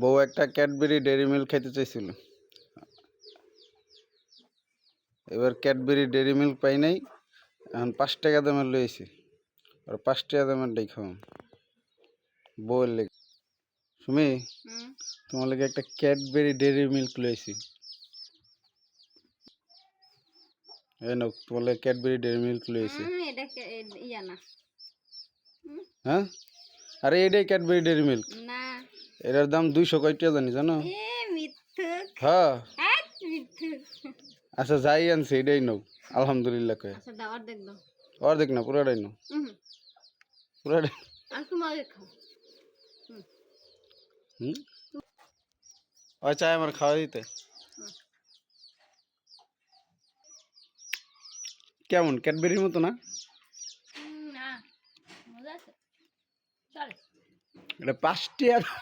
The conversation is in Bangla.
বউ একটা ক্যাডবেরি ডেইরি মিল্ক খেতে চাইছিল, এবার ক্যাডবেরি ডেইরি মিল্ক পাই নাই, এখন 5 টাকা দামের লইছি, আর 5 টাকা দামেরটাই খাওয়াম বউয়ের লেগে। সুমি, তোমার লেগে একটা ক্যাডবেরি ডেইরি মিল্ক লইছি, এই নাও তোমার লেগে ক্যাডবেরি ডেইরি মিল্ক লইছি। হ্যাঁ, আরে এটাই ক্যাডবেরি ডেইরি মিল্ক, এটার দাম 200 কয় টাকা জানি জানো? হ্যাঁ, আচ্ছা যাই আনছি এটাই নাও, আলহামদুলিল্লাহ কয়ে। অর্ধেক না, পুরাটাই নাও, পুরাটাই। ওই চাই আমার খাওয়া দিতে। কেমন, ক্যাডবেরির মতো না? এটা 5 টাকা।